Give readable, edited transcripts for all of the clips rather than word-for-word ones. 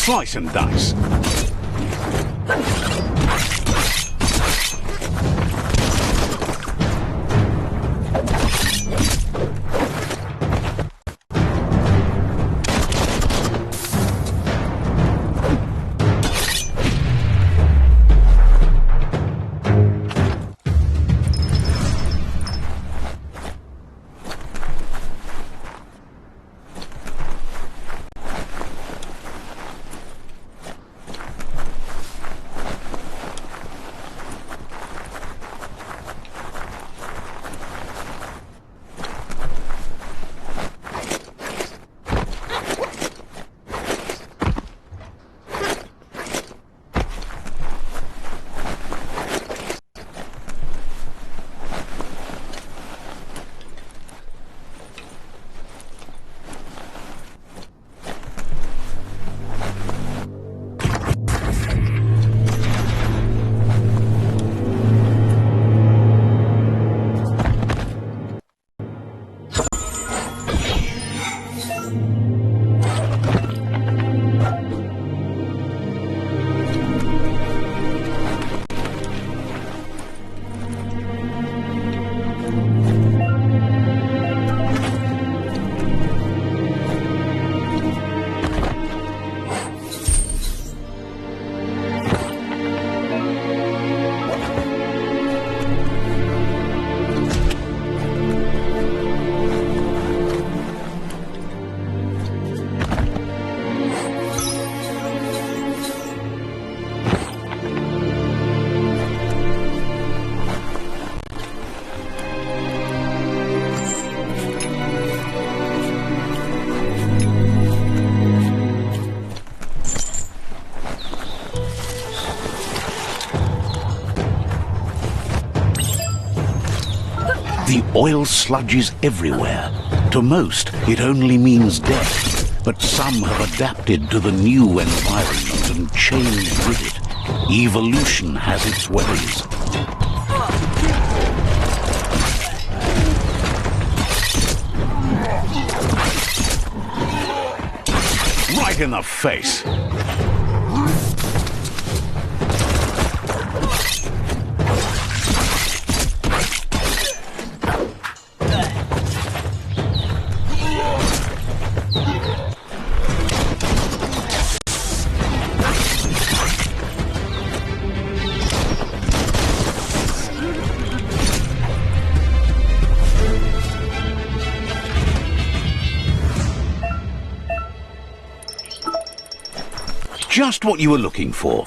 Slice and dice. The oil sludges everywhere. To most, it only means death. But some have adapted to the new environment and changed with it. Evolution has its ways. Right in the face. Just what you were looking for.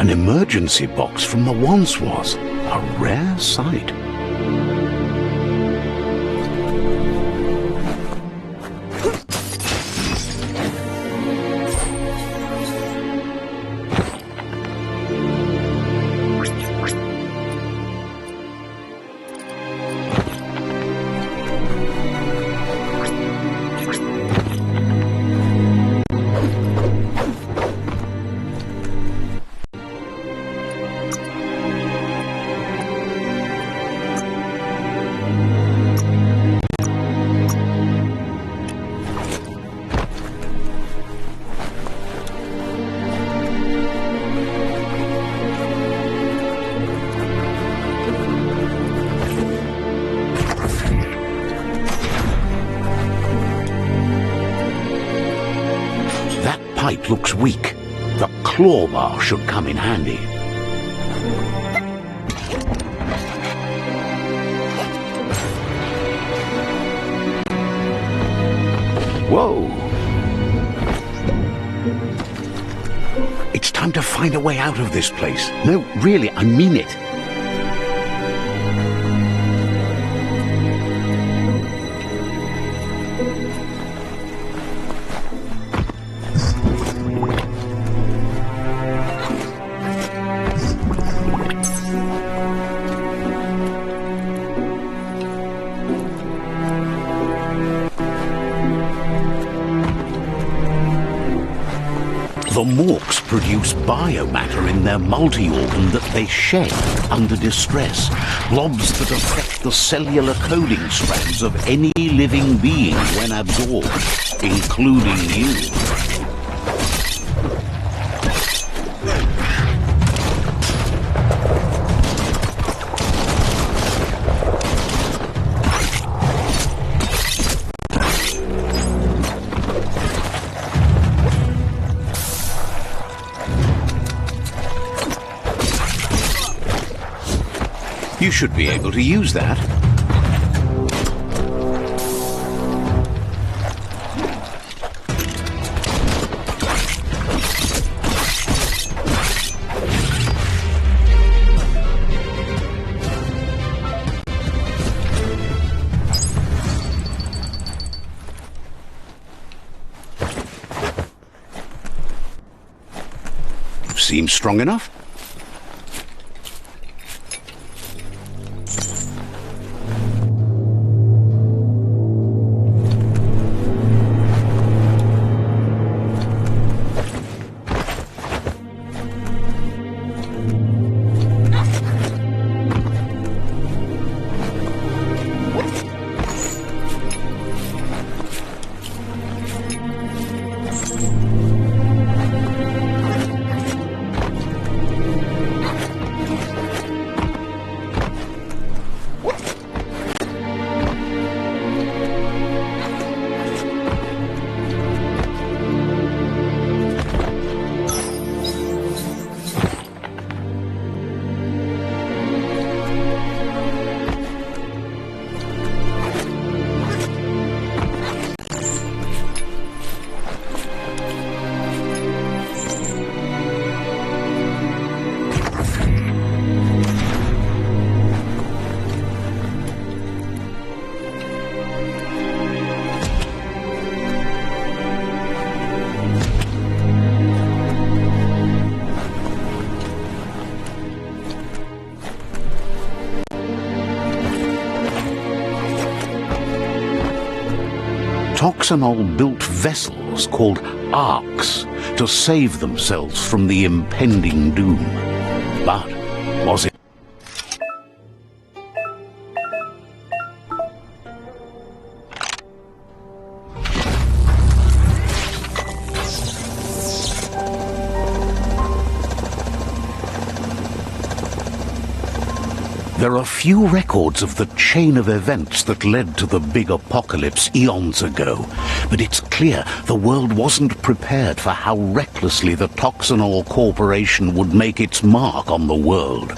An emergency box from the once was. A rare sight. Pipe looks weak. The claw bar should come in handy. Whoa! It's time to find a way out of this place. No, really, I mean it. The morks produce biomatter in their multi-organ that they shed under distress. Blobs that affect the cellular coding strands of any living being when absorbed, including you. You should be able to use that. Seems strong enough. Toxanol built vessels called arks to save themselves from the impending doom. But was it? There are few records of the chain of events that led to the big apocalypse eons ago, but it's clear the world wasn't prepared for how recklessly the Toxanol Corporation would make its mark on the world.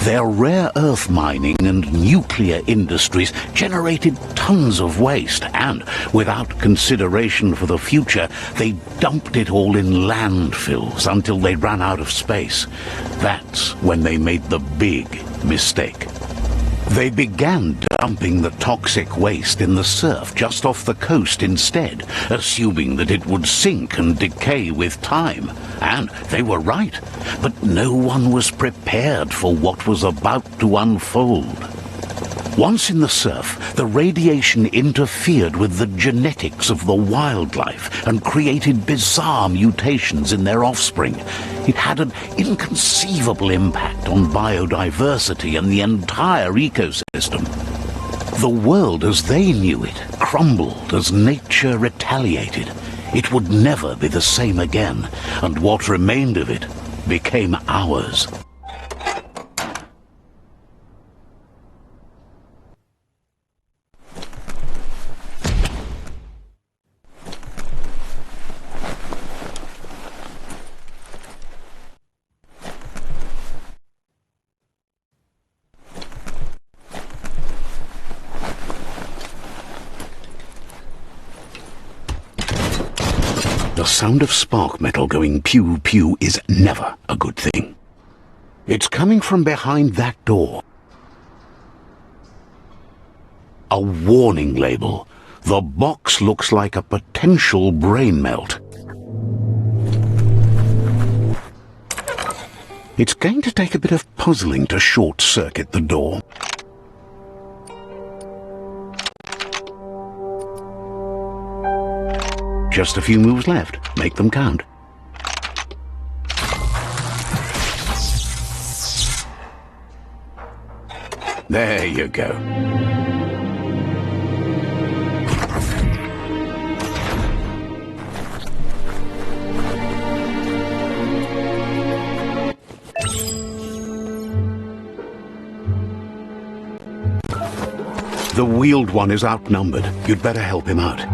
Their rare earth mining and nuclear industries generated tons of waste and, without consideration for the future, they dumped it all in landfills until they ran out of space. That's when they made the big mistake. They began dumping the toxic waste in the surf just off the coast instead, assuming that it would sink and decay with time. And they were right, but no one was prepared for what was about to unfold. Once in the surf, the radiation interfered with the genetics of the wildlife and created bizarre mutations in their offspring. It had an inconceivable impact on biodiversity and the entire ecosystem. The world as they knew it crumbled as nature retaliated. It would never be the same again, and what remained of it became ours. The sound of spark metal going pew-pew is never a good thing. It's coming from behind that door. A warning label. The box looks like a potential brain melt. It's going to take a bit of puzzling to short-circuit the door. Just a few moves left. Make them count. There you go. The wheeled one is outnumbered. You'd better help him out.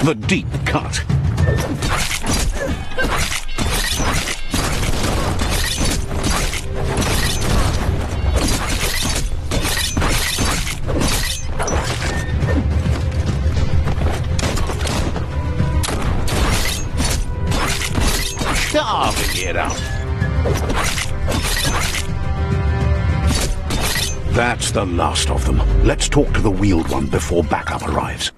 The deep cut. Carving it out. That's the last of them. Let's talk to the wheeled one before backup arrives.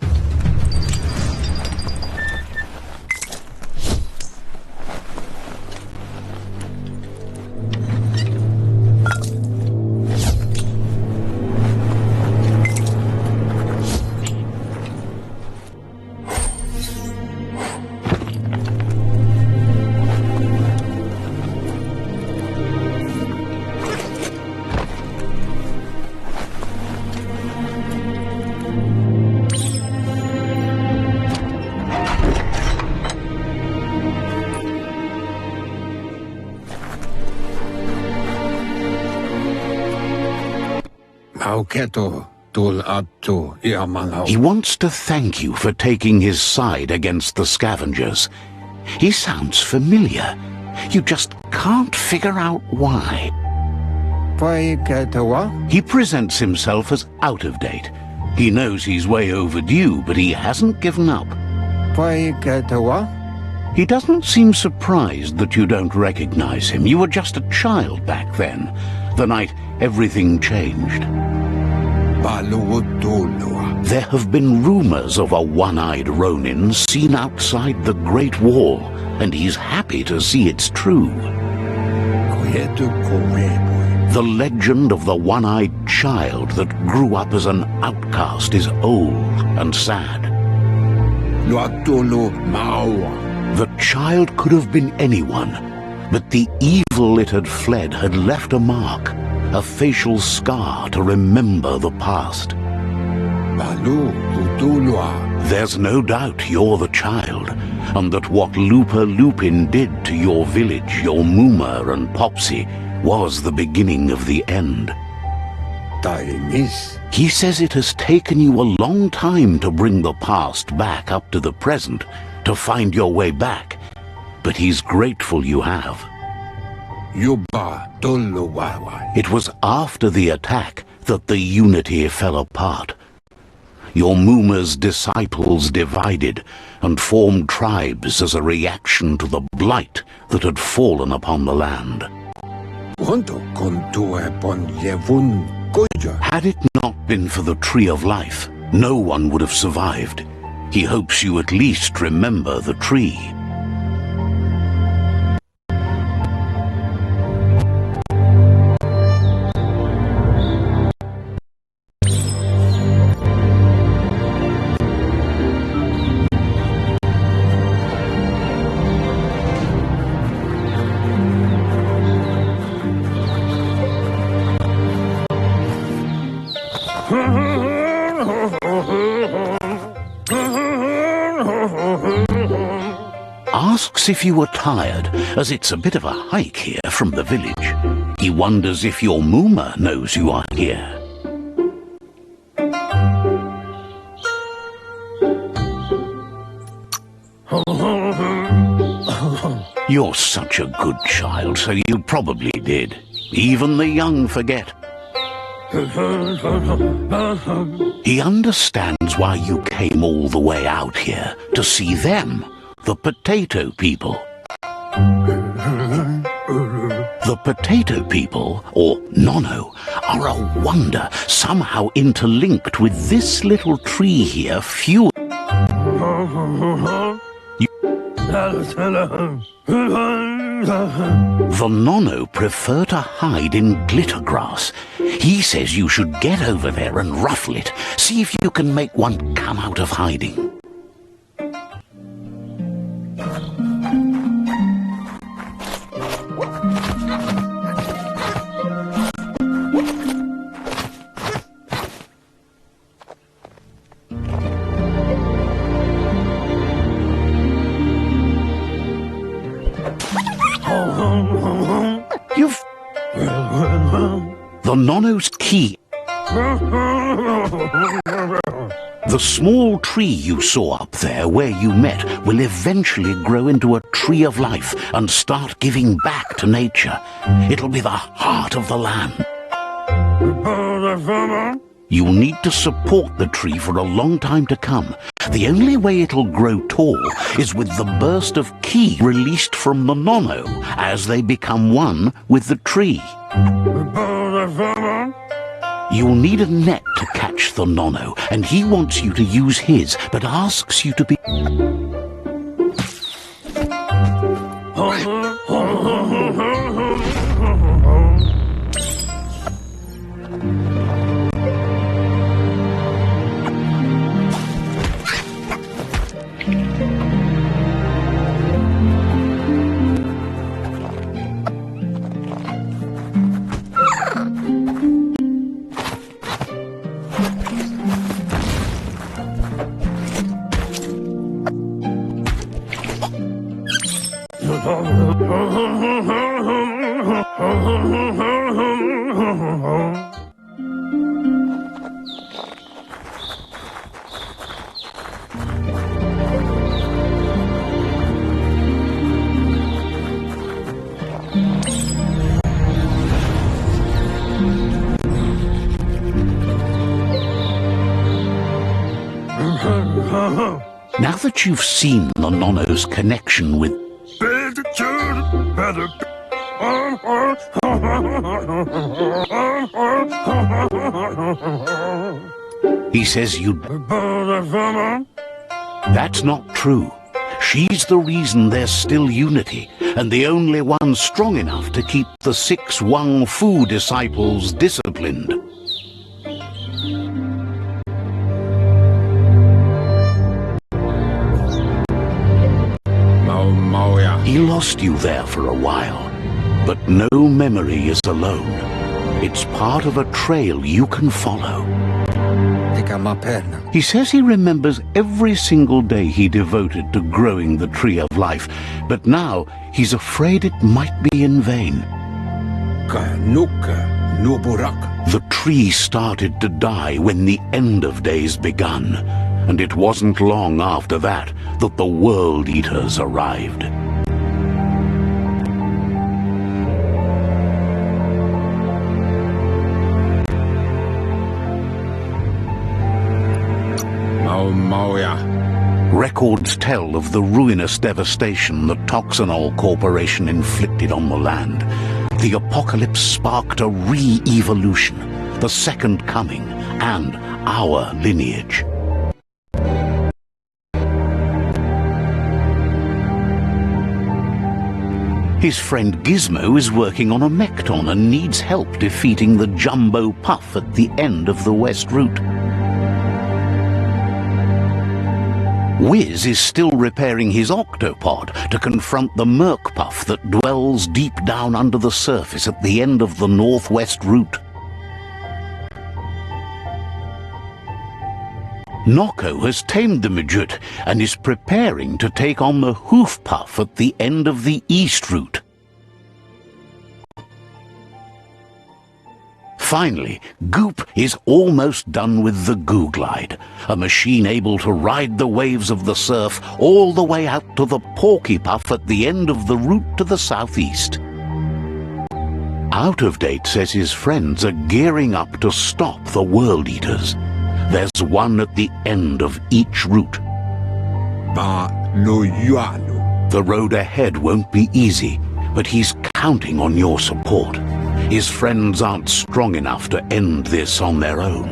He wants to thank you for taking his side against the scavengers. He sounds familiar. You just can't figure out why. He presents himself as out of date. He knows he's way overdue, but he hasn't given up. He doesn't seem surprised that you don't recognize him. You were just a child back then, the night everything changed. There have been rumors of a one-eyed Ronin seen outside the Great Wall, and he's happy to see it's true. The legend of the one-eyed child that grew up as an outcast is old and sad. The child could have been anyone, but the evil it had fled had left a mark, a facial scar to remember the past. There's no doubt you're the child, and that what Lupa Lupin did to your village, your Muma and Popsy, was the beginning of the end. He says it has taken you a long time to bring the past back up to the present, to find your way back, but he's grateful you have. It was after the attack that the unity fell apart. Your Muma's disciples divided and formed tribes as a reaction to the blight that had fallen upon the land. Had it not been for the Tree of Life, no one would have survived. He hopes you at least remember the tree. Asks if you were tired, as it's a bit of a hike here from the village. He wonders if your Muma knows you are here. You're such a good child, so you probably did. Even the young forget. He understands why you came all the way out here, to see them, the potato people. The potato people, or Nono, are a wonder, somehow interlinked with this little tree here, few... The Nono prefer to hide in glitter grass. He says you should get over there and ruffle it. See if you can make one come out of hiding. The Nono's key. The small tree you saw up there where you met will eventually grow into a tree of life and start giving back to nature. It'll be the heart of the land. You'll need to support the tree for a long time to come. The only way it'll grow tall is with the burst of ki released from the Nono as they become one with the tree. You'll need a net to catch the Nono, and he wants you to use his, but asks you to be... Now that you've seen the Nono's connection with... He says you'd... That's not true. She's the reason there's still unity, and the only one strong enough to keep the 6 Wang Fu disciples disciplined. He lost you there for a while, but no memory is alone. It's part of a trail you can follow. He says he remembers every single day he devoted to growing the tree of life, but now he's afraid it might be in vain. The tree started to die when the end of days begun, and it wasn't long after that that the World Eaters arrived. Records tell of the ruinous devastation the Toxanol Corporation inflicted on the land. The apocalypse sparked a re-evolution, the Second Coming, and our lineage. His friend Gizmo is working on a Mekton and needs help defeating the Jumbo Puff at the end of the West Route. Wiz is still repairing his octopod to confront the Merc Puff that dwells deep down under the surface at the end of the Northwest Route. Noko has tamed the Midget and is preparing to take on the Hoof Puff at the end of the East Route. Finally, Goop is almost done with the Goo Glide, a machine able to ride the waves of the surf all the way out to the Porky Puff at the end of the route to the southeast. Out of Date says his friends are gearing up to stop the World Eaters. There's one at the end of each route. The road ahead won't be easy, but he's counting on your support. His friends aren't strong enough to end this on their own.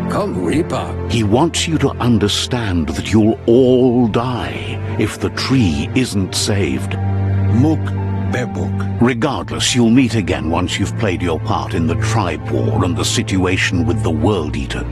Come, Reaper. He wants you to understand that you'll all die if the tree isn't saved. Regardless, you'll meet again once you've played your part in the tribe war and the situation with the World Eater.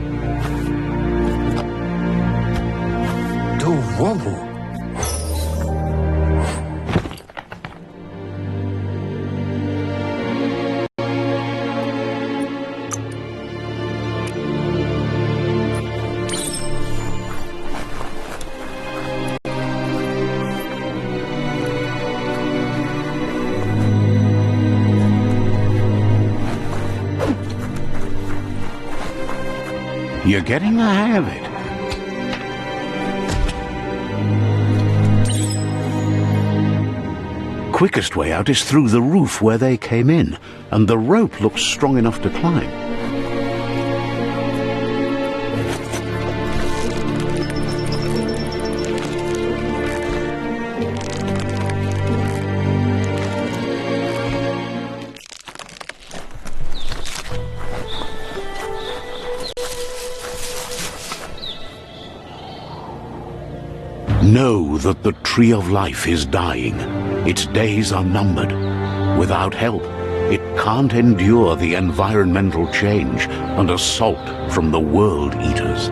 You're getting the hang of it. Quickest way out is through the roof where they came in, and the rope looks strong enough to climb. Know that the Tree of Life is dying. Its days are numbered. Without help, it can't endure the environmental change and assault from the World Eaters.